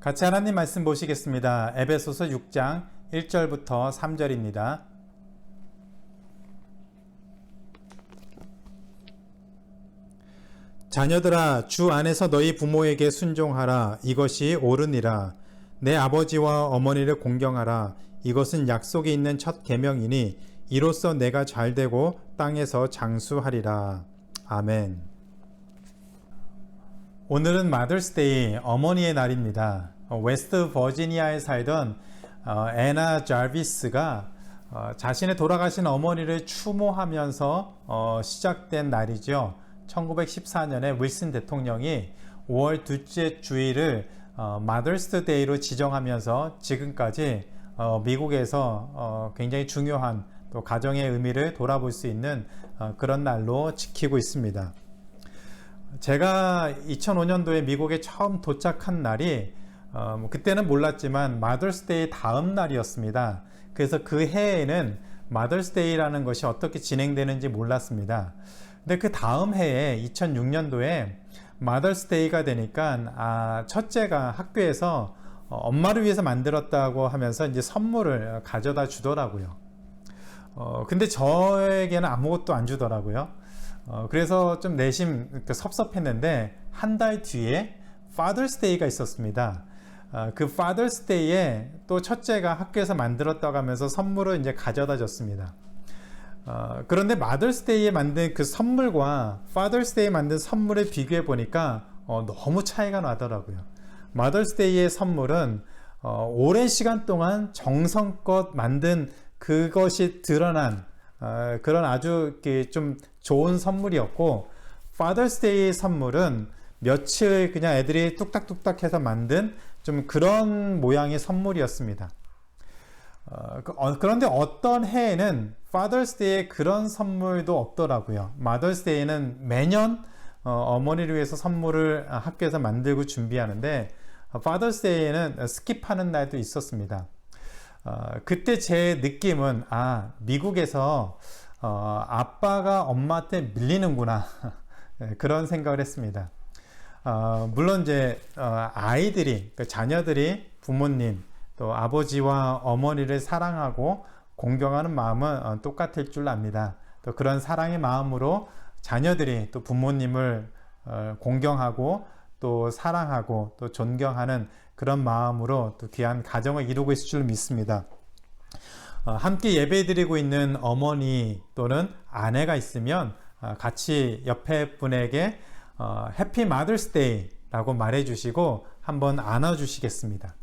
같이 하나님 말씀 보시겠습니다. 에베소서 6장 1절부터 3절입니다. 자녀들아, 주 안에서 너희 부모에게 순종하라. 이것이 옳으니라. 내 아버지와 어머니를 공경하라. 이것은 약속이 있는 첫 계명이니 이로써 내가 잘되고 땅에서 장수하리라. 아멘. 오늘은 마더스데이, 어머니의 날입니다. 웨스트 버지니아에 살던 애나 자비스가 자신의 돌아가신 어머니를 추모하면서 시작된 날이죠. 1914년에 윌슨 대통령이 5월 둘째 주일을 마더스 데이로 지정하면서 지금까지 미국에서 굉장히 중요한 또 가정의 의미를 돌아볼 수 있는 그런 날로 지키고 있습니다. 제가 2005년도에 미국에 처음 도착한 날이 그때는 몰랐지만 마더스데이 다음 날이었습니다. 그래서 그 해에는 마더스데이라는 것이 어떻게 진행되는지 몰랐습니다. 근데 그 다음 해에 2006년도에 마더스데이가 되니까 첫째가 학교에서 엄마를 위해서 만들었다고 하면서 이제 선물을 가져다 주더라고요. 근데 저에게는 아무것도 안 주더라고요. 그래서 좀 내심 섭섭했는데 한 달 뒤에 Father's Day가 있었습니다. 그 Father's Day에 또 첫째가 학교에서 만들었다고 하면서 선물을 이제 가져다 줬습니다. 그런데 Mother's Day에 만든 그 선물과 Father's Day에 만든 선물을 비교해 보니까 너무 차이가 나더라고요. Mother's Day의 선물은 오랜 시간 동안 정성껏 만든 그것이 드러난 그런 아주 좀 좋은 선물이었고, Father's Day의 선물은 며칠 그냥 애들이 뚝딱뚝딱 해서 만든 좀 그런 모양의 선물이었습니다. 그런데 어떤 해에는 Father's Day에 그런 선물도 없더라고요. Mother's Day에는 매년 어머니를 위해서 선물을 학교에서 만들고 준비하는데 Father's Day에는 스킵하는 날도 있었습니다. 그때 제 느낌은 미국에서 아빠가 엄마한테 밀리는구나 그런 생각을 했습니다. 물론 이제 아이들이, 자녀들이 부모님 또 아버지와 어머니를 사랑하고 공경하는 마음은 똑같을 줄 압니다. 또 그런 사랑의 마음으로 자녀들이 또 부모님을 공경하고 또 사랑하고 또 존경하는 그런 마음으로 또 귀한 가정을 이루고 있을 줄 믿습니다. 함께 예배드리고 있는 어머니 또는 아내가 있으면 같이 옆에 분에게 해피 마더스 데이 라고 말해 주시고 한번 안아 주시겠습니다.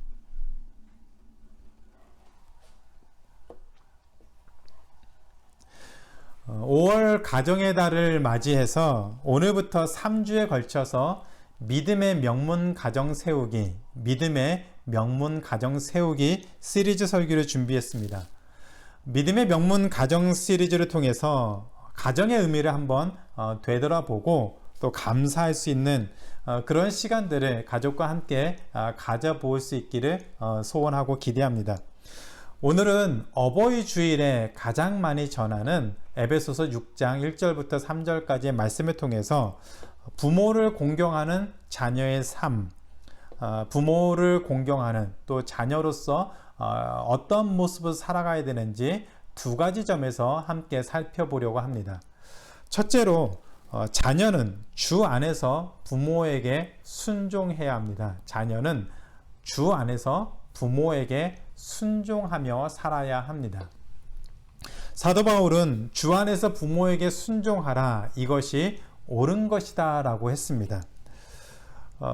(5월) 가정의 달을 맞이해서 오늘부터 3주에 걸쳐서 믿음의 명문 가정 세우기, 믿음의 명문 가정 세우기 시리즈 설교를 준비했습니다. 믿음의 명문 가정 시리즈를 통해서 가정의 의미를 한번 되돌아보고 또 감사할 수 있는 그런 시간들을 가족과 함께 가져볼 수 있기를 소원하고 기대합니다. 오늘은 어버이 주일에 가장 많이 전하는 에베소서 6장 1절부터 3절까지의 말씀을 통해서 부모를 공경하는 자녀의 삶, 부모를 공경하는 또 자녀로서 어떤 모습을 살아가야 되는지 두 가지 점에서 함께 살펴보려고 합니다. 첫째로 자녀는 주 안에서 부모에게 순종해야 합니다. 자녀는 주 안에서 부모에게 순종하며 살아야 합니다. 사도 바울은 주 안에서 부모에게 순종하라, 이것이 옳은 것이다 라고 했습니다.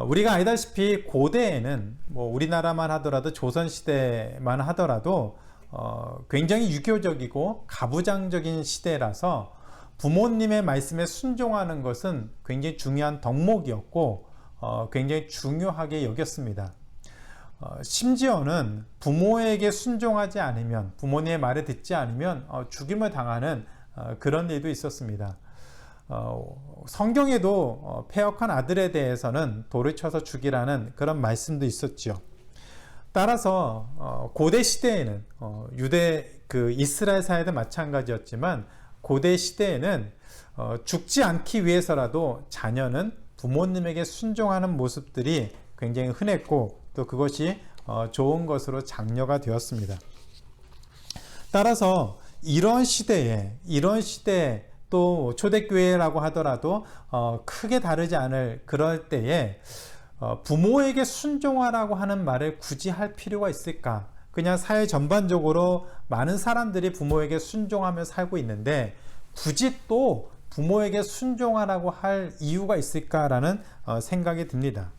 우리가 알다시피 고대에는 우리나라만 하더라도 조선시대만 하더라도 굉장히 유교적이고 가부장적인 시대라서 부모님의 말씀에 순종하는 것은 굉장히 중요한 덕목이었고 굉장히 중요하게 여겼습니다. 심지어는 부모에게 순종하지 않으면, 부모님의 말을 듣지 않으면 죽임을 당하는 그런 일도 있었습니다. 성경에도 패역한 아들에 대해서는 돌을 쳐서 죽이라는 그런 말씀도 있었죠. 따라서 고대 시대에는 유대 이스라엘 사회도 마찬가지였지만 고대 시대에는 죽지 않기 위해서라도 자녀는 부모님에게 순종하는 모습들이 굉장히 흔했고 또 그것이 좋은 것으로 장려가 되었습니다. 따라서 이런 시대에 또 초대교회라고 하더라도 크게 다르지 않을 그럴 때에 부모에게 순종하라고 하는 말을 굳이 할 필요가 있을까? 그냥 사회 전반적으로 많은 사람들이 부모에게 순종하며 살고 있는데 굳이 또 부모에게 순종하라고 할 이유가 있을까라는 생각이 듭니다.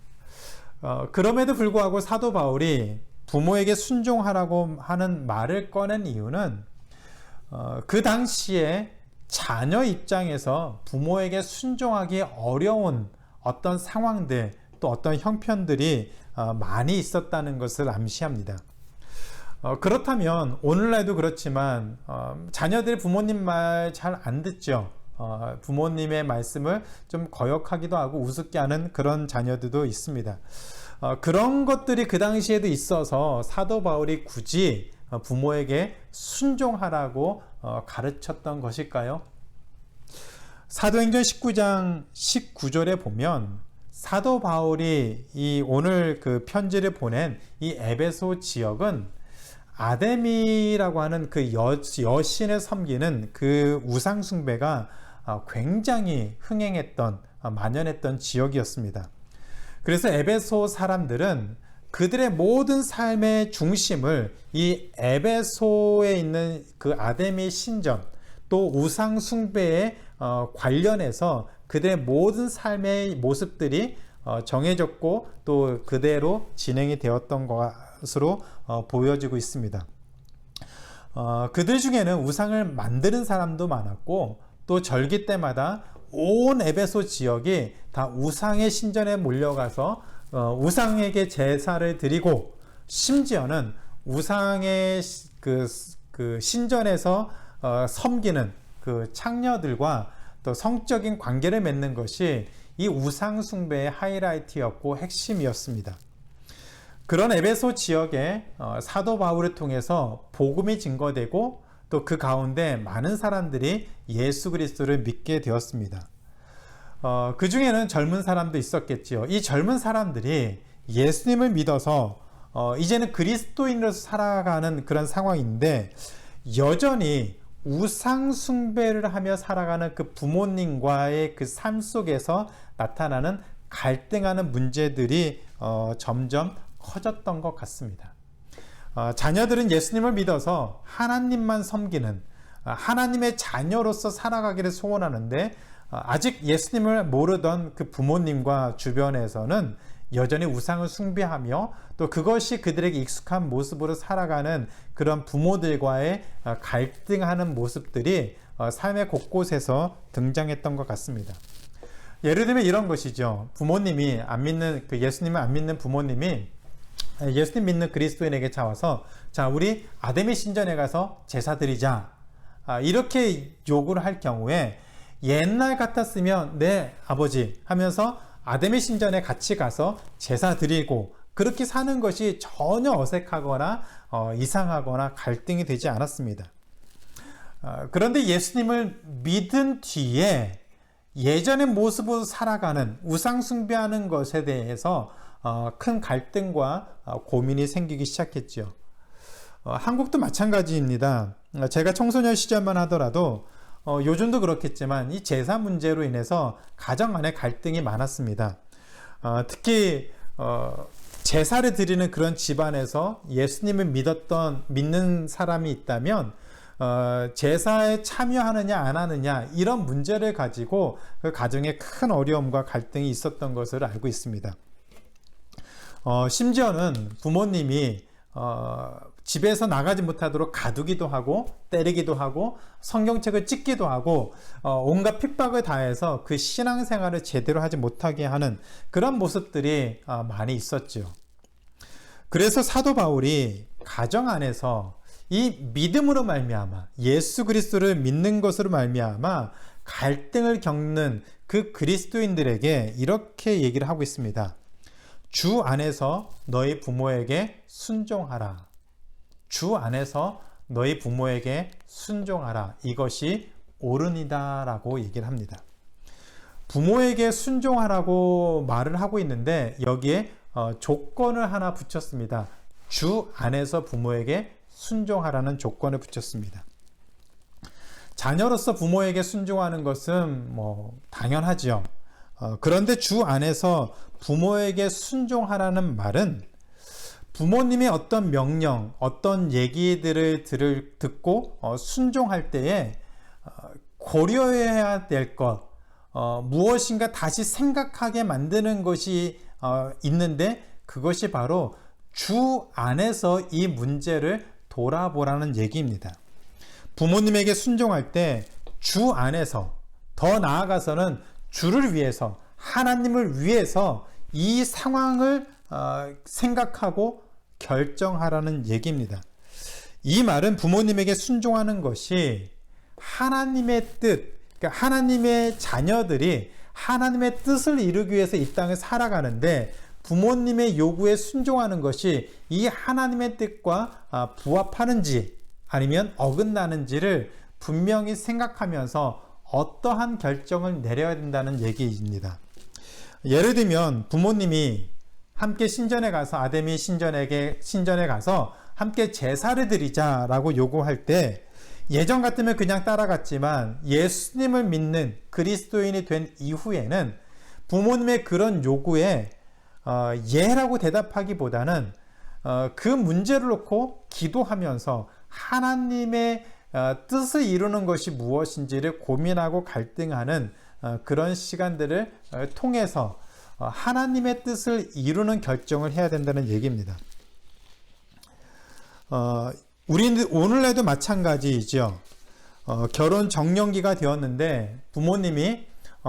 그럼에도 불구하고 사도 바울이 부모에게 순종하라고 하는 말을 꺼낸 이유는 그 당시에 자녀 입장에서 부모에게 순종하기 어려운 어떤 상황들 또 어떤 형편들이 많이 있었다는 것을 암시합니다. 그렇다면 오늘날도 그렇지만 자녀들이 부모님 말 잘 안 듣죠. 부모님의 말씀을 좀 거역하기도 하고 우습게 하는 그런 자녀들도 있습니다. 그런 것들이 그 당시에도 있어서 사도 바울이 굳이 부모에게 순종하라고 가르쳤던 것일까요? 사도행전 19장 19절에 보면 사도 바울이 이 오늘 그 편지를 보낸 이 에베소 지역은 아데미라고 하는 그 여신을 섬기는 그 우상 숭배가 굉장히 흥행했던 만연했던 지역이었습니다. 그래서 에베소 사람들은 그들의 모든 삶의 중심을 이 에베소에 있는 그 아데미 신전 또 우상 숭배에 관련해서 그들의 모든 삶의 모습들이 정해졌고 또 그대로 진행이 되었던 것으로 보여지고 있습니다. 그들 중에는 우상을 만드는 사람도 많았고 또 절기 때마다 온 에베소 지역이 다 우상의 신전에 몰려가서 우상에게 제사를 드리고 심지어는 우상의 그 신전에서 섬기는 그 창녀들과 또 성적인 관계를 맺는 것이 이 우상 숭배의 하이라이트였고 핵심이었습니다. 그런 에베소 지역에 사도 바울을 통해서 복음이 증거되고 또 그 가운데 많은 사람들이 예수 그리스도를 믿게 되었습니다. 그 중에는 젊은 사람도 있었겠지요. 이 젊은 사람들이 예수님을 믿어서 이제는 그리스도인으로서 살아가는 그런 상황인데 여전히 우상 숭배를 하며 살아가는 그 부모님과의 그 삶 속에서 나타나는 갈등하는 문제들이 점점 커졌던 것 같습니다. 자녀들은 예수님을 믿어서 하나님만 섬기는 하나님의 자녀로서 살아가기를 소원하는데 아직 예수님을 모르던 그 부모님과 주변에서는 여전히 우상을 숭배하며 또 그것이 그들에게 익숙한 모습으로 살아가는 그런 부모들과의 갈등하는 모습들이 삶의 곳곳에서 등장했던 것 같습니다. 예를 들면 이런 것이죠. 부모님이 안 믿는 예수님을 안 믿는 부모님이 예수님 믿는 그리스도인에게 찾아와서 자 우리 아데미 신전에 가서 제사 드리자 이렇게 요구를 할 경우에 옛날 같았으면 네 아버지 하면서 아데미 신전에 같이 가서 제사 드리고 그렇게 사는 것이 전혀 어색하거나 이상하거나 갈등이 되지 않았습니다. 그런데 예수님을 믿은 뒤에 예전의 모습으로 살아가는 우상 숭배하는 것에 대해서 큰 갈등과 고민이 생기기 시작했죠. 한국도 마찬가지입니다. 제가 청소년 시절만 하더라도 요즘도 그렇겠지만 이 제사 문제로 인해서 가정 안에 갈등이 많았습니다. 특히 제사를 드리는 그런 집안에서 예수님을 믿는 사람이 있다면 제사에 참여하느냐 안 하느냐 이런 문제를 가지고 그 가정에 큰 어려움과 갈등이 있었던 것을 알고 있습니다. 심지어는 부모님이 집에서 나가지 못하도록 가두기도 하고 때리기도 하고 성경책을 찢기도 하고 온갖 핍박을 다해서 그 신앙생활을 제대로 하지 못하게 하는 그런 모습들이 많이 있었죠. 그래서 사도 바울이 가정 안에서 이 믿음으로 말미암아 예수 그리스도를 믿는 것으로 말미암아 갈등을 겪는 그 그리스도인들에게 이렇게 얘기를 하고 있습니다. 주 안에서 너희 부모에게 순종하라. 주 안에서 너희 부모에게 순종하라. 이것이 옳으니다 라고 얘기를 합니다. 부모에게 순종하라고 말을 하고 있는데 여기에 조건을 하나 붙였습니다. 주 안에서 부모에게 순종하라는 조건을 붙였습니다. 자녀로서 부모에게 순종하는 것은 당연하지요. 그런데 주 안에서 부모에게 순종하라는 말은 부모님의 어떤 명령, 어떤 얘기들을 듣고 순종할 때에 고려해야 될 것, 무엇인가 다시 생각하게 만드는 것이 있는데 그것이 바로 주 안에서 이 문제를 돌아보라는 얘기입니다. 부모님에게 순종할 때 주 안에서, 더 나아가서는 주를 위해서, 하나님을 위해서 이 상황을 생각하고 결정하라는 얘기입니다. 이 말은 부모님에게 순종하는 것이 하나님의 뜻, 그러니까 하나님의 자녀들이 하나님의 뜻을 이루기 위해서 이 땅을 살아가는데 부모님의 요구에 순종하는 것이 이 하나님의 뜻과 부합하는지 아니면 어긋나는지를 분명히 생각하면서 어떠한 결정을 내려야 된다는 얘기입니다. 예를 들면 부모님이 함께 신전에 가서 아담이 신전에 가서 함께 제사를 드리자라고 요구할 때 예전 같으면 그냥 따라갔지만 예수님을 믿는 그리스도인이 된 이후에는 부모님의 그런 요구에 예라고 대답하기보다는 그 문제를 놓고 기도하면서 하나님의 뜻을 이루는 것이 무엇인지를 고민하고 갈등하는 그런 시간들을 통해서 하나님의 뜻을 이루는 결정을 해야 된다는 얘기입니다. 우리는 오늘날도 마찬가지이죠. 결혼 정년기가 되었는데 부모님이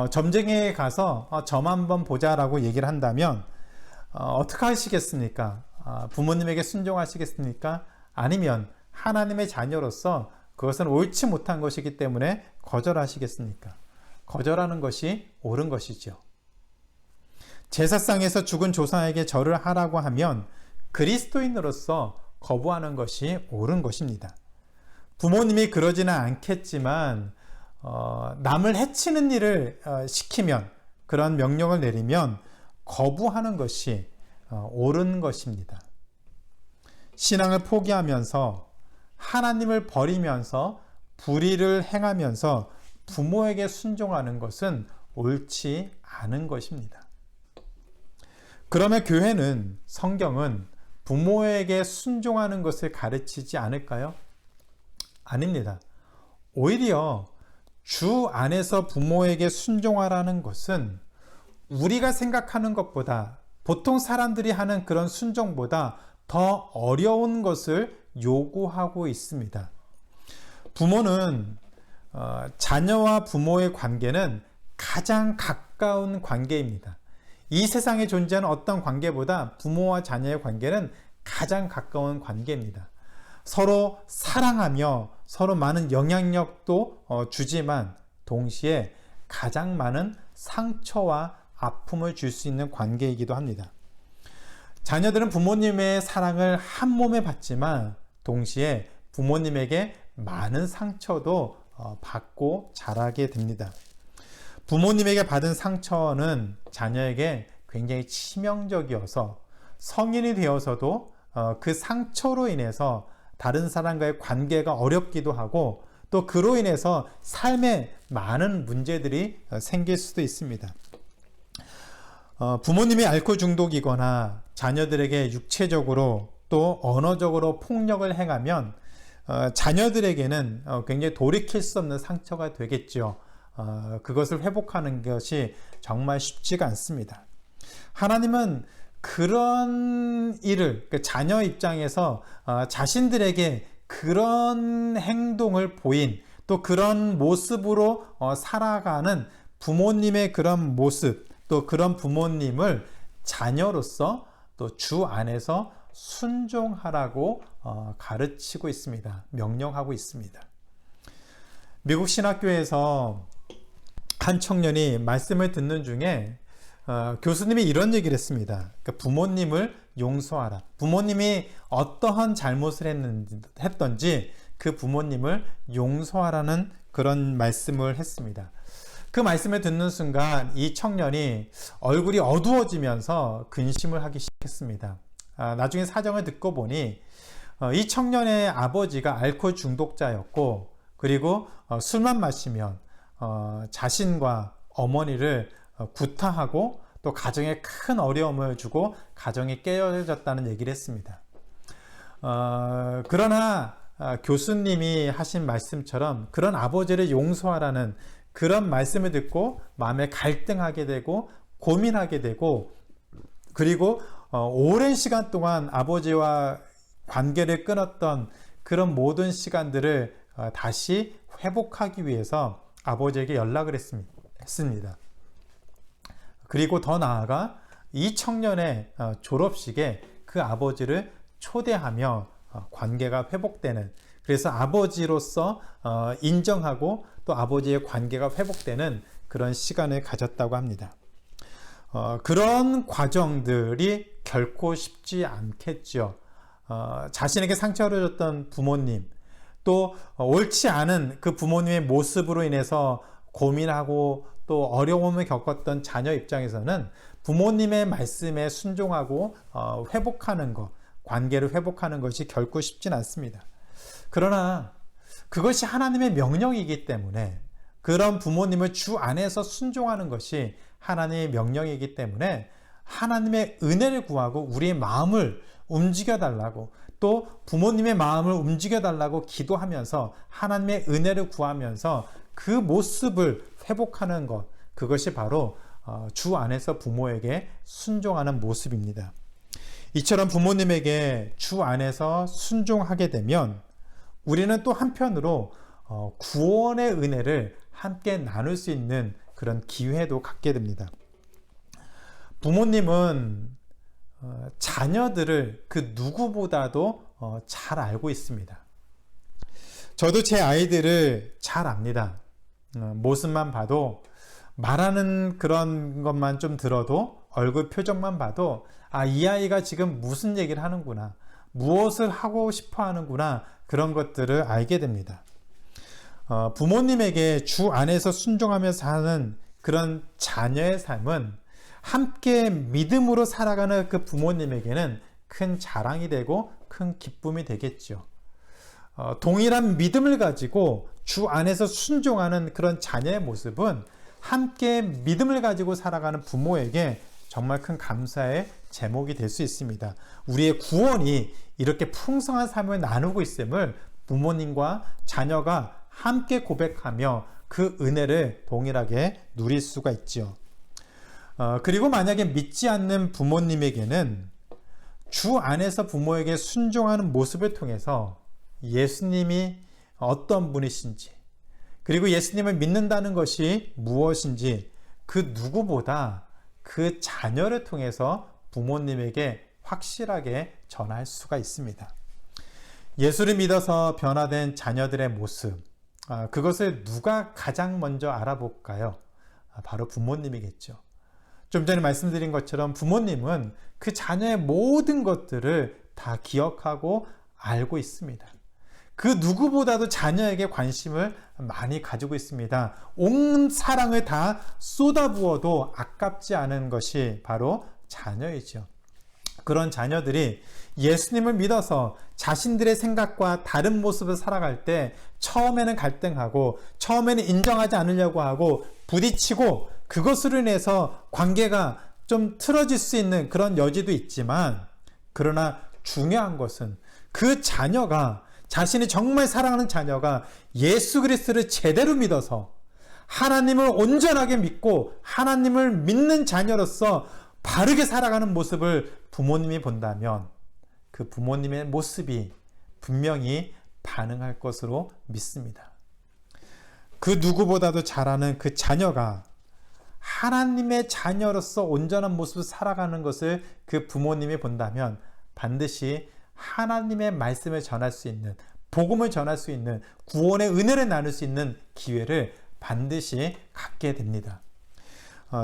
점쟁이에 가서 점 한번 보자라고 얘기를 한다면 어떻게 하시겠습니까? 부모님에게 순종하시겠습니까? 아니면 하나님의 자녀로서 그것은 옳지 못한 것이기 때문에 거절하시겠습니까? 거절하는 것이 옳은 것이죠. 제사상에서 죽은 조상에게 절을 하라고 하면 그리스도인으로서 거부하는 것이 옳은 것입니다. 부모님이 그러지는 않겠지만 남을 해치는 일을 시키면, 그런 명령을 내리면 거부하는 것이 옳은 것입니다. 신앙을 포기하면서 하나님을 버리면서 불의를 행하면서 부모에게 순종하는 것은 옳지 않은 것입니다. 그러면 교회는, 성경은 부모에게 순종하는 것을 가르치지 않을까요? 아닙니다. 오히려 주 안에서 부모에게 순종하라는 것은 우리가 생각하는 것보다, 보통 사람들이 하는 그런 순종보다 더 어려운 것을 요구하고 있습니다. 부모는 자녀와 부모의 관계는 가장 가까운 관계입니다. 이 세상에 존재하는 어떤 관계보다 부모와 자녀의 관계는 가장 가까운 관계입니다. 서로 사랑하며 서로 많은 영향력도 주지만 동시에 가장 많은 상처와 아픔을 줄 수 있는 관계이기도 합니다. 자녀들은 부모님의 사랑을 한 몸에 받지만 동시에 부모님에게 많은 상처도 받고 자라게 됩니다. 부모님에게 받은 상처는 자녀에게 굉장히 치명적이어서 성인이 되어서도 그 상처로 인해서 다른 사람과의 관계가 어렵기도 하고 또 그로 인해서 삶에 많은 문제들이 생길 수도 있습니다. 부모님이 알코올 중독이거나 자녀들에게 육체적으로 또 언어적으로 폭력을 행하면 자녀들에게는 굉장히 돌이킬 수 없는 상처가 되겠죠. 그것을 회복하는 것이 정말 쉽지가 않습니다. 하나님은 그런 일을, 자녀 입장에서 자신들에게 그런 행동을 보인, 또 그런 모습으로 살아가는 부모님의 그런 모습, 또 그런 부모님을 자녀로서 또 주 안에서 순종하라고 가르치고 있습니다. 명령하고 있습니다. 미국 신학교에서 한 청년이 말씀을 듣는 중에 교수님이 이런 얘기를 했습니다. 그러니까 부모님을 용서하라. 부모님이 어떠한 잘못을 했던지 그 부모님을 용서하라는 그런 말씀을 했습니다. 그 말씀을 듣는 순간 이 청년이 얼굴이 어두워지면서 근심을 하기 시작했습니다. 나중에 사정을 듣고 보니 이 청년의 아버지가 알코올 중독자였고, 그리고 술만 마시면 자신과 어머니를 구타하고 또 가정에 큰 어려움을 주고 가정이 깨어졌다는 얘기를 했습니다. 그러나 교수님이 하신 말씀처럼 그런 아버지를 용서하라는 그런 말씀을 듣고 마음에 갈등하게 되고 고민하게 되고, 그리고 오랜 시간 동안 아버지와 관계를 끊었던 그런 모든 시간들을 다시 회복하기 위해서 아버지에게 연락을 했습니다. 그리고 더 나아가 이 청년의 졸업식에 그 아버지를 초대하며 관계가 회복되는, 그래서 아버지로서 인정하고 또 아버지의 관계가 회복되는 그런 시간을 가졌다고 합니다. 그런 과정들이 결코 쉽지 않겠죠. 자신에게 상처를 줬던 부모님, 또 옳지 않은 그 부모님의 모습으로 인해서 고민하고 또 어려움을 겪었던 자녀 입장에서는 부모님의 말씀에 순종하고 회복하는 것, 관계를 회복하는 것이 결코 쉽진 않습니다. 그러나 그것이 하나님의 명령이기 때문에, 그런 부모님을 주 안에서 순종하는 것이 하나님의 명령이기 때문에 하나님의 은혜를 구하고 우리의 마음을 움직여 달라고, 또 부모님의 마음을 움직여 달라고 기도하면서 하나님의 은혜를 구하면서 그 모습을 회복하는 것, 그것이 바로 주 안에서 부모에게 순종하는 모습입니다. 이처럼 부모님에게 주 안에서 순종하게 되면 우리는 또 한편으로 구원의 은혜를 함께 나눌 수 있는 그런 기회도 갖게 됩니다. 부모님은 자녀들을 그 누구보다도 잘 알고 있습니다. 저도 제 아이들을 잘 압니다. 모습만 봐도, 말하는 그런 것만 좀 들어도, 얼굴 표정만 봐도 이 아이가 지금 무슨 얘기를 하는구나, 무엇을 하고 싶어 하는구나, 그런 것들을 알게 됩니다. 부모님에게 주 안에서 순종하면서 사는 그런 자녀의 삶은 함께 믿음으로 살아가는 그 부모님에게는 큰 자랑이 되고 큰 기쁨이 되겠죠. 동일한 믿음을 가지고 주 안에서 순종하는 그런 자녀의 모습은 함께 믿음을 가지고 살아가는 부모에게 정말 큰 감사의 제목이 될 수 있습니다. 우리의 구원이 이렇게 풍성한 삶을 나누고 있음을 부모님과 자녀가 함께 고백하며 그 은혜를 동일하게 누릴 수가 있죠. 그리고 만약에 믿지 않는 부모님에게는 주 안에서 부모에게 순종하는 모습을 통해서 예수님이 어떤 분이신지, 그리고 예수님을 믿는다는 것이 무엇인지 그 누구보다 그 자녀를 통해서 부모님에게 확실하게 전할 수가 있습니다. 예수를 믿어서 변화된 자녀들의 모습, 그것을 누가 가장 먼저 알아볼까요? 바로 부모님이겠죠. 좀 전에 말씀드린 것처럼 부모님은 그 자녀의 모든 것들을 다 기억하고 알고 있습니다. 그 누구보다도 자녀에게 관심을 많이 가지고 있습니다. 온 사랑을 다 쏟아부어도 아깝지 않은 것이 바로 자녀이죠. 그런 자녀들이 예수님을 믿어서 자신들의 생각과 다른 모습을 살아갈 때 처음에는 갈등하고, 처음에는 인정하지 않으려고 하고 부딪히고, 그것으로 인해서 관계가 좀 틀어질 수 있는 그런 여지도 있지만, 그러나 중요한 것은 그 자녀가, 자신이 정말 사랑하는 자녀가 예수 그리스도를 제대로 믿어서 하나님을 온전하게 믿고 하나님을 믿는 자녀로서 바르게 살아가는 모습을 부모님이 본다면 그 부모님의 모습이 분명히 반응할 것으로 믿습니다. 그 누구보다도 잘하는 그 자녀가 하나님의 자녀로서 온전한 모습을 살아가는 것을 그 부모님이 본다면 반드시 하나님의 말씀을 전할 수 있는, 복음을 전할 수 있는, 구원의 은혜를 나눌 수 있는 기회를 반드시 갖게 됩니다.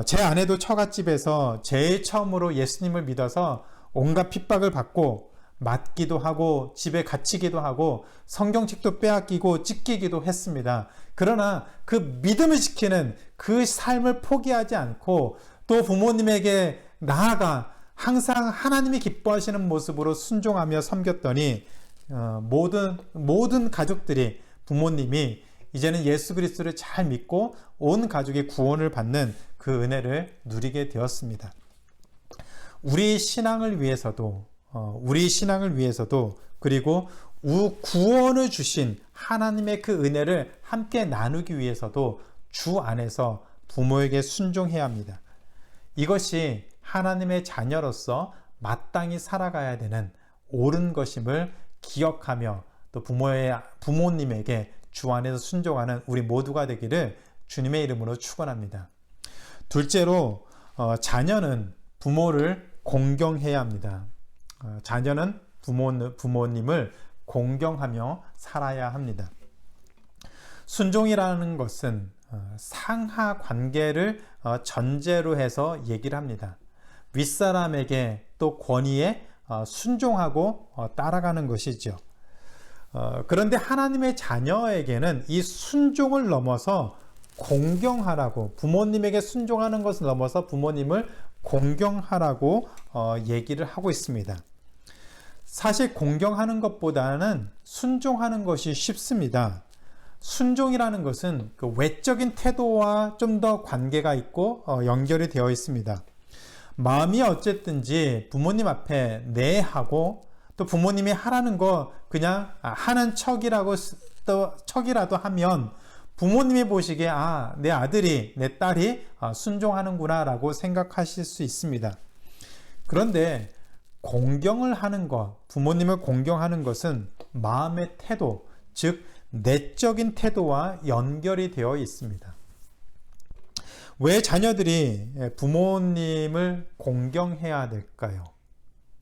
제 아내도 처갓집에서 제일 처음으로 예수님을 믿어서 온갖 핍박을 받고 맞기도 하고 집에 갇히기도 하고 성경책도 빼앗기고 찢기기도 했습니다. 그러나 그 믿음을 지키는 그 삶을 포기하지 않고 또 부모님에게 나아가 항상 하나님이 기뻐하시는 모습으로 순종하며 섬겼더니 모든 가족들이 부모님이 이제는 예수 그리스도를 잘 믿고 온 가족이 구원을 받는 그 은혜를 누리게 되었습니다. 우리 신앙을 위해서도 그리고 구원을 주신 하나님의 그 은혜를 함께 나누기 위해서도 주 안에서 부모에게 순종해야 합니다. 이것이 하나님의 자녀로서 마땅히 살아가야 되는 옳은 것임을 기억하며 또 부모님에게 주 안에서 순종하는 우리 모두가 되기를 주님의 이름으로 축원합니다. 둘째로 자녀는 부모를 공경해야 합니다. 자녀는 부모님을 공경하며 살아야 합니다. 순종이라는 것은 상하 관계를 전제로 해서 얘기를 합니다. 윗사람에게 또 권위에 순종하고 따라가는 것이죠. 그런데 하나님의 자녀에게는 이 순종을 넘어서 공경하라고, 부모님에게 순종하는 것을 넘어서 부모님을 공경하라고 얘기를 하고 있습니다. 사실 공경하는 것보다는 순종하는 것이 쉽습니다. 순종이라는 것은 그 외적인 태도와 좀 더 관계가 있고 연결이 되어 있습니다. 마음이 어쨌든지 부모님 앞에 네 하고 또 부모님이 하라는 거 그냥 하는 척이라도 하면 부모님이 보시기에 내 아들이 내 딸이 순종하는구나 라고 생각하실 수 있습니다. 그런데 공경을 하는 것, 부모님을 공경하는 것은 마음의 태도, 즉 내적인 태도와 연결이 되어 있습니다. 왜 자녀들이 부모님을 공경해야 될까요?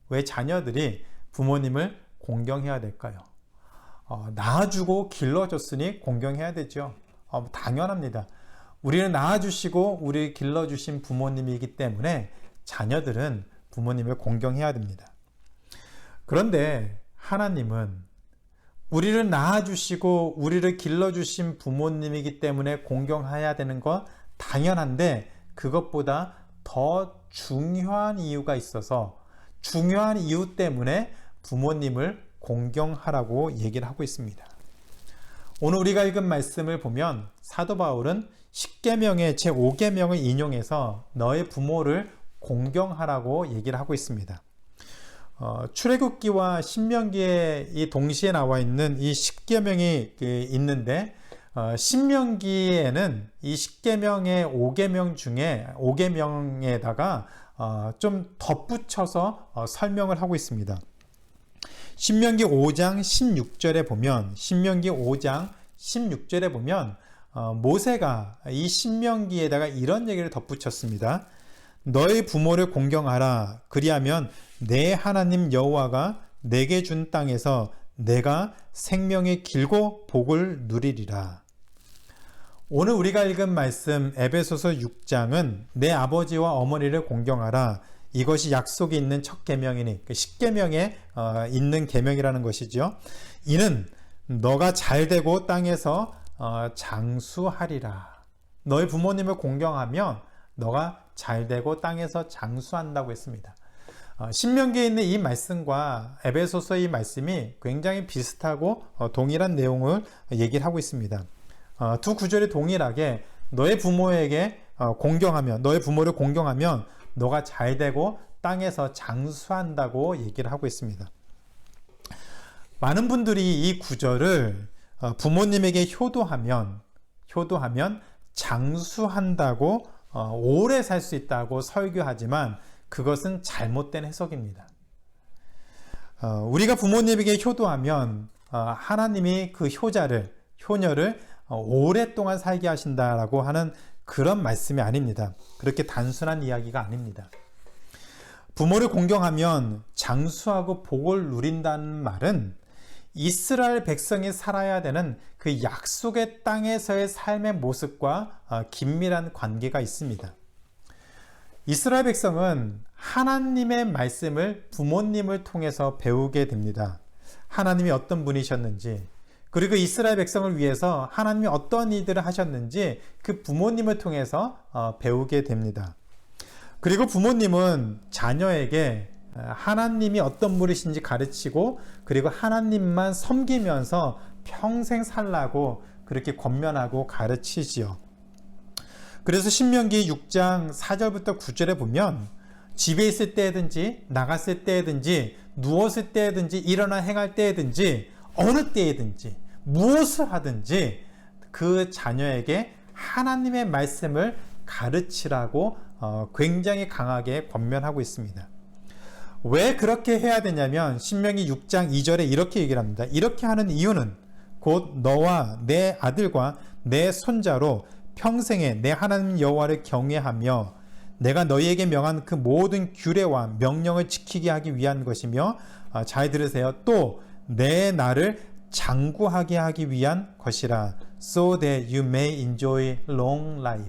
왜 자녀들이 부모님을 공경해야 될까요? 낳아주고 길러줬으니 공경해야 되죠. 당연합니다. 우리를 낳아주시고 우리를 길러주신 부모님이기 때문에 자녀들은 부모님을 공경해야 됩니다. 그런데 하나님은 우리를 낳아주시고 우리를 길러주신 부모님이기 때문에 공경해야 되는 건 당연한데 그것보다 더 중요한 이유가 있어서 중요한 이유 때문에 부모님을 공경하라고 얘기를 하고 있습니다. 오늘 우리가 읽은 말씀을 보면 사도 바울은 십계명의 제5계명을 인용해서 너의 부모를 공경하라고 얘기를 하고 있습니다. 출애굽기와 신명기에 이 동시에 나와 있는 이 십계명이 있는데 신명기에는 이 십계명의 5계명 중에 5계명에다가 좀 덧붙여서 설명을 하고 있습니다. 신명기 5장 16절에 보면 모세가 이 신명기에다가 이런 얘기를 덧붙였습니다. 너의 부모를 공경하라. 그리하면 내 하나님 여호와가 내게 준 땅에서 내가 생명이 길고 복을 누리리라. 오늘 우리가 읽은 말씀 에베소서 6장은 내 아버지와 어머니를 공경하라. 이것이 약속이 있는 첫 계명이니 그 10계명에 있는 계명이라는 것이죠. 이는 너가 잘되고 땅에서 장수하리라. 너희 부모님을 공경하면 너가 잘되고 땅에서 장수한다고 했습니다. 신명기에 있는 이 말씀과 에베소서의 이 말씀이 굉장히 비슷하고 동일한 내용을 얘기를 하고 있습니다. 두 구절이 동일하게 너의 부모에게 공경하면, 너의 부모를 공경하면 너가 잘되고 땅에서 장수한다고 얘기를 하고 있습니다. 많은 분들이 이 구절을 부모님에게 효도하면 장수한다고 오래 살 수 있다고 설교하지만 그것은 잘못된 해석입니다. 우리가 부모님에게 효도하면 하나님이 그 효녀를 오랫동안 살게 하신다라고 하는 그런 말씀이 아닙니다. 그렇게 단순한 이야기가 아닙니다. 부모를 공경하면 장수하고 복을 누린다는 말은 이스라엘 백성이 살아야 되는 그 약속의 땅에서의 삶의 모습과 긴밀한 관계가 있습니다. 이스라엘 백성은 하나님의 말씀을 부모님을 통해서 배우게 됩니다. 하나님이 어떤 분이셨는지, 그리고 이스라엘 백성을 위해서 하나님이 어떤 일들을 하셨는지 그 부모님을 통해서 배우게 됩니다. 그리고 부모님은 자녀에게 하나님이 어떤 분이신지 가르치고, 그리고 하나님만 섬기면서 평생 살라고 그렇게 권면하고 가르치지요. 그래서 신명기 6장 4절부터 9절에 보면 집에 있을 때든지 나갔을 때든지 누웠을 때든지 일어나 행할 때든지 어느 때든지 무엇을 하든지 그 자녀에게 하나님의 말씀을 가르치라고 굉장히 강하게 권면하고 있습니다. 왜 그렇게 해야 되냐면 신명기 6장 2절에 이렇게 얘기를 합니다. 이렇게 하는 이유는 곧 너와 내 아들과 내 손자로 평생에 내 하나님 여호와를 경외하며 내가 너희에게 명한 그 모든 규례와 명령을 지키게 하기 위한 것이며, 잘 들으세요. 또 내 나를 장구하게 하기 위한 것이라. So that you may enjoy long life.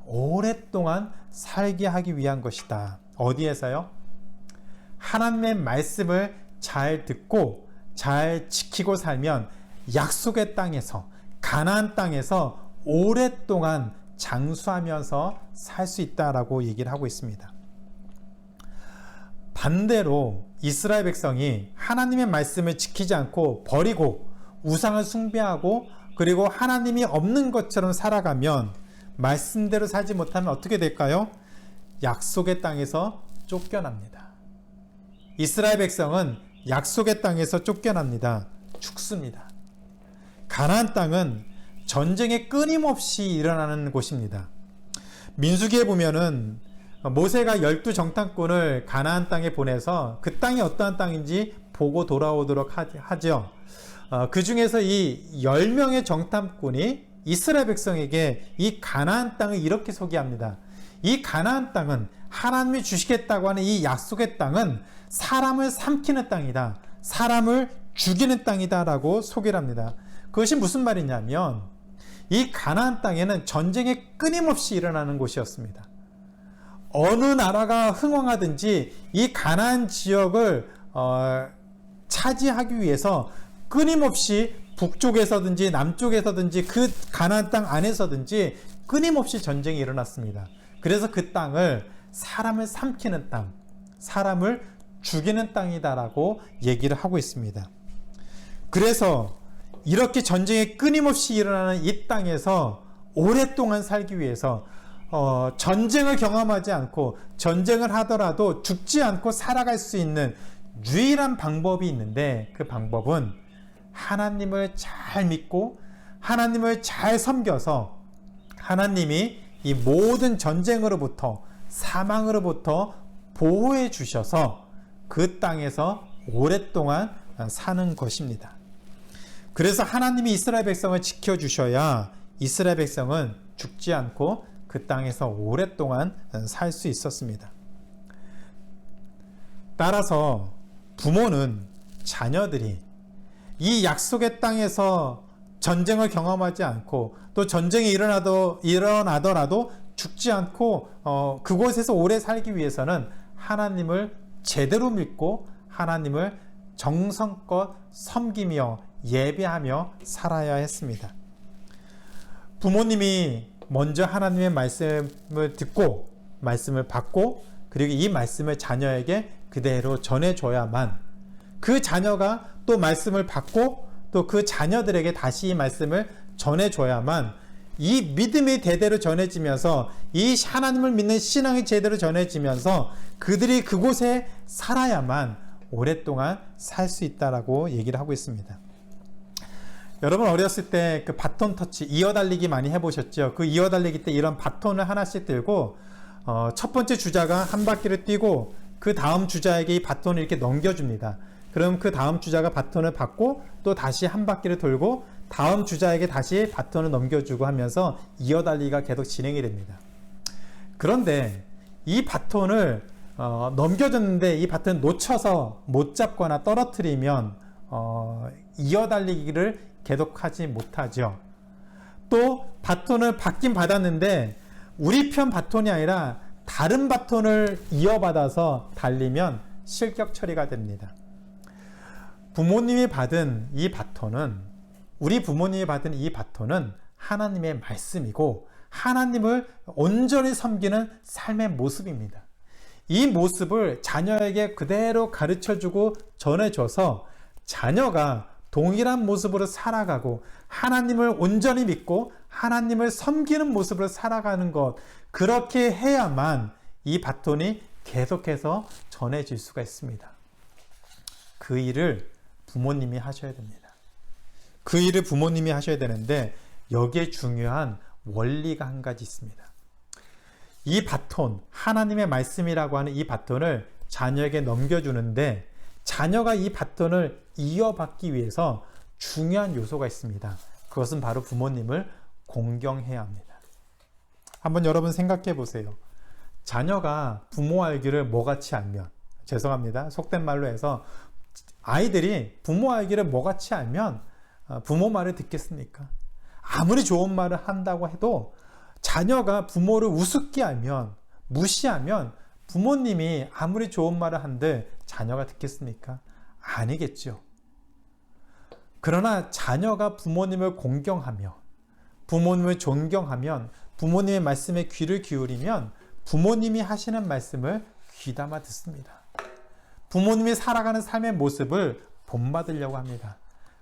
오랫동안 살게 하기 위한 것이다. 어디에서요? 하나님의 말씀을 잘 듣고 잘 지키고 살면 약속의 땅에서, 가나안 땅에서 오랫동안 장수하면서 살 수 있다라고 얘기를 하고 있습니다. 반대로 이스라엘 백성이 하나님의 말씀을 지키지 않고 버리고 우상을 숭배하고 그리고 하나님이 없는 것처럼 살아가면, 말씀대로 살지 못하면 어떻게 될까요? 약속의 땅에서 쫓겨납니다. 이스라엘 백성은 약속의 땅에서 쫓겨납니다. 죽습니다. 가나안 땅은 전쟁이 끊임없이 일어나는 곳입니다. 민수기에 보면은 모세가 12정탐꾼을 가나안 땅에 보내서 그 땅이 어떠한 땅인지 보고 돌아오도록 하죠. 그 중에서 이 10명의 정탐꾼이 이스라엘 백성에게 이 가나안 땅을 이렇게 소개합니다. 이 가나안 땅은 하나님이 주시겠다고 하는 이 약속의 땅은 사람을 삼키는 땅이다. 사람을 죽이는 땅이다 라고 소개를 합니다. 그것이 무슨 말이냐면 이 가나안 땅에는 전쟁이 끊임없이 일어나는 곳이었습니다. 어느 나라가 흥왕하든지 이 가나안 지역을 차지하기 위해서 끊임없이 북쪽에서든지 남쪽에서든지 그 가나안 땅 안에서든지 끊임없이 전쟁이 일어났습니다. 그래서 그 땅을 사람을 삼키는 땅, 사람을 죽이는 땅이다라고 얘기를 하고 있습니다. 그래서 이렇게 전쟁이 끊임없이 일어나는 이 땅에서 오랫동안 살기 위해서 전쟁을 경험하지 않고 전쟁을 하더라도 죽지 않고 살아갈 수 있는 유일한 방법이 있는데, 그 방법은 하나님을 잘 믿고 하나님을 잘 섬겨서 하나님이 이 모든 전쟁으로부터 사망으로부터 보호해 주셔서 그 땅에서 오랫동안 사는 것입니다. 그래서 하나님이 이스라엘 백성을 지켜주셔야 이스라엘 백성은 죽지 않고 그 땅에서 오랫동안 살 수 있었습니다. 따라서 부모는 자녀들이 이 약속의 땅에서 전쟁을 경험하지 않고 또 전쟁이 일어나더라도 죽지 않고 그곳에서 오래 살기 위해서는 하나님을 제대로 믿고 하나님을 정성껏 섬기며 예배하며 살아야 했습니다. 부모님이 먼저 하나님의 말씀을 듣고 말씀을 받고 그리고 이 말씀을 자녀에게 그대로 전해줘야만 그 자녀가 또 말씀을 받고 또 그 자녀들에게 다시 이 말씀을 전해줘야만 이 믿음이 대대로 전해지면서 이 하나님을 믿는 신앙이 제대로 전해지면서 그들이 그곳에 살아야만 오랫동안 살 수 있다라고 얘기를 하고 있습니다. 여러분 어렸을 때 그 바톤 터치, 이어달리기 많이 해보셨죠? 그 이어달리기 때 이런 바톤을 하나씩 들고 첫 번째 주자가 한 바퀴를 뛰고 그 다음 주자에게 이 바톤을 이렇게 넘겨줍니다. 그럼 그 다음 주자가 바톤을 받고 또 다시 한 바퀴를 돌고 다음 주자에게 다시 바톤을 넘겨주고 하면서 이어달리기가 계속 진행이 됩니다. 그런데 이 바톤을 넘겨줬는데 이 바톤을 놓쳐서 못 잡거나 떨어뜨리면 이어달리기를 계속하지 못하죠. 또 바톤을 받긴 받았는데 우리 편 바톤이 아니라 다른 바톤을 이어받아서 달리면 실격 처리가 됩니다. 부모님이 받은 이 바톤은, 우리 부모님이 받은 이 바톤은 하나님의 말씀이고 하나님을 온전히 섬기는 삶의 모습입니다. 이 모습을 자녀에게 그대로 가르쳐주고 전해줘서 자녀가 동일한 모습으로 살아가고 하나님을 온전히 믿고 하나님을 섬기는 모습으로 살아가는 것, 그렇게 해야만 이 바톤이 계속해서 전해질 수가 있습니다. 그 일을 부모님이 하셔야 됩니다. 그 일을 부모님이 하셔야 되는데 여기에 중요한 원리가 한 가지 있습니다. 이 바톤, 하나님의 말씀이라고 하는 이 바톤을 자녀에게 넘겨주는데 자녀가 이 바톤을 이어받기 위해서 중요한 요소가 있습니다. 그것은 바로 부모님을 공경해야 합니다. 한번 여러분 생각해 보세요. 자녀가 부모 알기를 뭐같이 알면, 죄송합니다, 속된 말로 해서 아이들이 부모 알기를 뭐같이 알면 부모 말을 듣겠습니까? 아무리 좋은 말을 한다고 해도 자녀가 부모를 우습게 알면, 무시하면 부모님이 아무리 좋은 말을 한들 자녀가 듣겠습니까? 아니겠죠. 그러나 자녀가 부모님을 공경하며 부모님을 존경하면, 부모님의 말씀에 귀를 기울이면 부모님이 하시는 말씀을 귀담아 듣습니다. 부모님이 살아가는 삶의 모습을 본받으려고 합니다.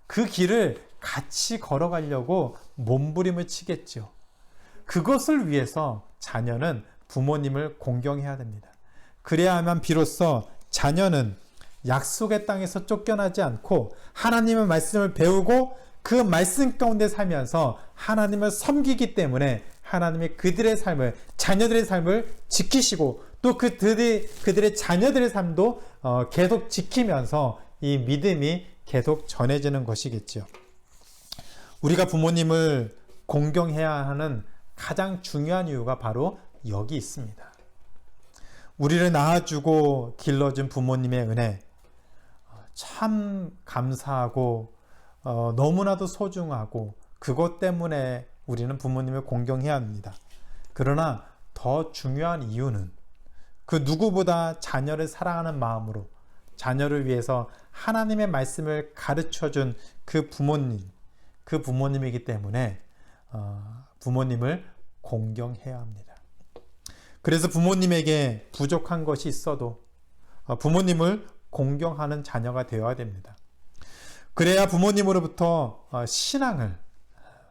그 길을 같이 걸어가려고 몸부림을 치겠죠. 그것을 위해서 자녀는 부모님을 공경해야 됩니다. 그래야만 비로소 자녀는 약속의 땅에서 쫓겨나지 않고 하나님의 말씀을 배우고 그 말씀 가운데 살면서 하나님을 섬기기 때문에 하나님이 그들의 삶을, 자녀들의 삶을 지키시고 또 그들의 자녀들의 삶도 계속 지키면서 이 믿음이 계속 전해지는 것이겠죠. 우리가 부모님을 공경해야 하는 가장 중요한 이유가 바로 여기 있습니다. 우리를 낳아주고 길러준 부모님의 은혜, 참 감사하고 너무나도 소중하고 그것 때문에 우리는 부모님을 공경해야 합니다. 그러나 더 중요한 이유는 그 누구보다 자녀를 사랑하는 마음으로 자녀를 위해서 하나님의 말씀을 가르쳐준 그 부모님이기 때문에 부모님을 공경해야 합니다. 그래서 부모님에게 부족한 것이 있어도 부모님을 공경하는 자녀가 되어야 됩니다. 그래야 부모님으로부터 신앙을,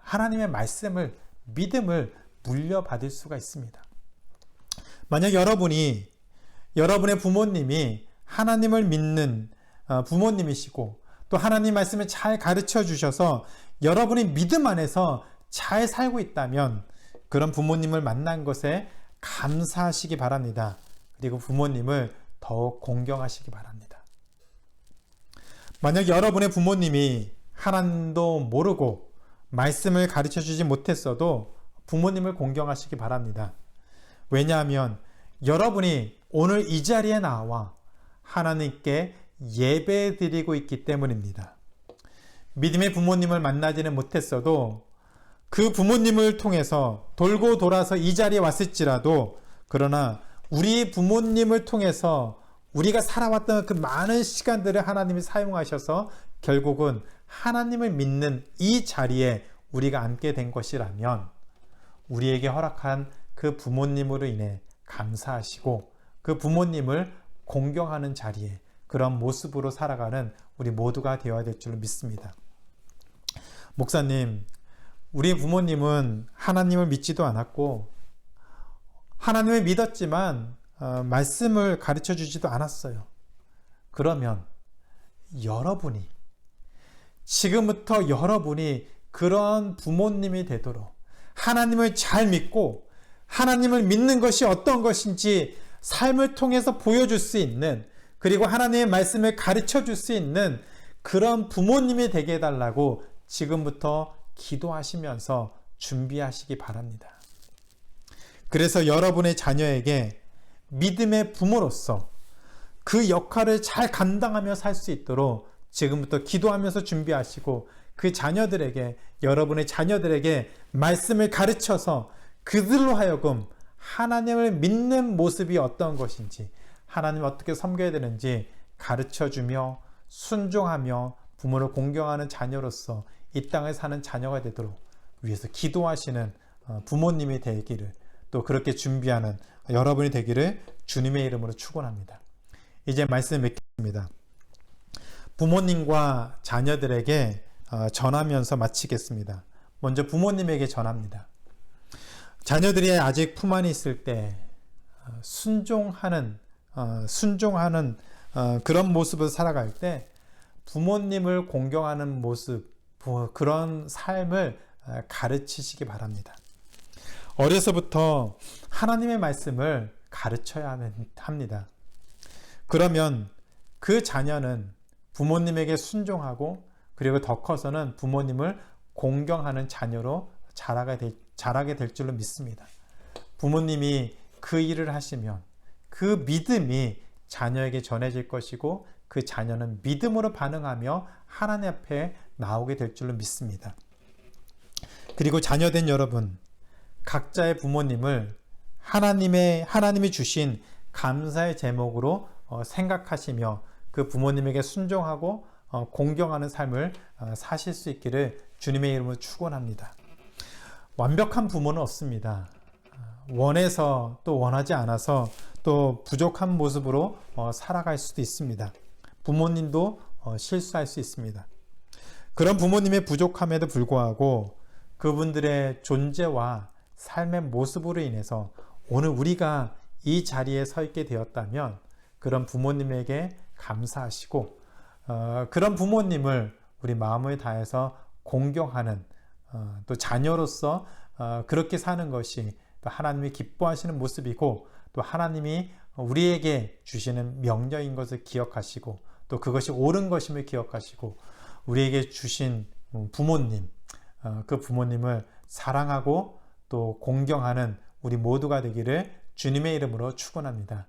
하나님의 말씀을, 믿음을 물려받을 수가 있습니다. 만약 여러분의 부모님이 하나님을 믿는 부모님이시고 또 하나님 말씀을 잘 가르쳐 주셔서 여러분이 믿음 안에서 잘 살고 있다면 그런 부모님을 만난 것에 감사하시기 바랍니다. 그리고 부모님을 더욱 공경하시기 바랍니다. 만약 여러분의 부모님이 하나님도 모르고 말씀을 가르쳐 주지 못했어도 부모님을 공경하시기 바랍니다. 왜냐하면 여러분이 오늘 이 자리에 나와 하나님께 예배 드리고 있기 때문입니다. 믿음의 부모님을 만나지는 못했어도 그 부모님을 통해서 돌고 돌아서 이 자리에 왔을지라도, 그러나 우리 부모님을 통해서 우리가 살아왔던 그 많은 시간들을 하나님이 사용하셔서 결국은 하나님을 믿는 이 자리에 우리가 앉게 된 것이라면 우리에게 허락한 그 부모님으로 인해 감사하시고 그 부모님을 공경하는 자리에, 그런 모습으로 살아가는 우리 모두가 되어야 될 줄로 믿습니다. 목사님, 우리 부모님은 하나님을 믿지도 않았고 하나님을 믿었지만 말씀을 가르쳐 주지도 않았어요. 그러면 지금부터 여러분이 그런 부모님이 되도록 하나님을 잘 믿고 하나님을 믿는 것이 어떤 것인지 삶을 통해서 보여줄 수 있는, 그리고 하나님의 말씀을 가르쳐 줄 수 있는 그런 부모님이 되게 해달라고 지금부터 기도하시면서 준비하시기 바랍니다. 그래서 여러분의 자녀에게 믿음의 부모로서 그 역할을 잘 감당하며 살 수 있도록 지금부터 기도하면서 준비하시고 그 자녀들에게, 여러분의 자녀들에게 말씀을 가르쳐서 그들로 하여금 하나님을 믿는 모습이 어떤 것인지, 하나님을 어떻게 섬겨야 되는지 가르쳐주며 순종하며 부모를 공경하는 자녀로서 이 땅에 사는 자녀가 되도록 위해서 기도하시는 부모님이 되기를, 또 그렇게 준비하는 여러분이 되기를 주님의 이름으로 축원합니다. 이제 말씀 맺겠습니다. 부모님과 자녀들에게 전하면서 마치겠습니다. 먼저 부모님에게 전합니다. 자녀들이 아직 품 안에 있을 때 순종하는 그런 모습을 살아갈 때 부모님을 공경하는 모습, 그런 삶을 가르치시기 바랍니다. 어려서부터 하나님의 말씀을 가르쳐야 합니다. 그러면 그 자녀는 부모님에게 순종하고, 그리고 더 커서는 부모님을 공경하는 자녀로 자라게 될 줄로 믿습니다. 부모님이 그 일을 하시면 그 믿음이 자녀에게 전해질 것이고, 그 자녀는 믿음으로 반응하며 하나님 앞에 나오게 될 줄로 믿습니다. 그리고 자녀된 여러분, 각자의 부모님을 하나님이 주신 감사의 제목으로 생각하시며 그 부모님에게 순종하고 공경하는 삶을 사실 수 있기를 주님의 이름으로 축원합니다. 완벽한 부모는 없습니다. 원해서 또 원하지 않아서 또 부족한 모습으로 살아갈 수도 있습니다. 부모님도 실수할 수 있습니다. 그런 부모님의 부족함에도 불구하고 그분들의 존재와 삶의 모습으로 인해서 오늘 우리가 이 자리에 서 있게 되었다면 그런 부모님에게 감사하시고, 그런 부모님을 우리 마음을 다해서 공경하는, 또 자녀로서 그렇게 사는 것이 또 하나님이 기뻐하시는 모습이고, 또 하나님이 우리에게 주시는 명령인 것을 기억하시고, 또 그것이 옳은 것임을 기억하시고, 우리에게 주신 부모님, 그 부모님을 사랑하고 또 공경하는 우리 모두가 되기를 주님의 이름으로 축원합니다.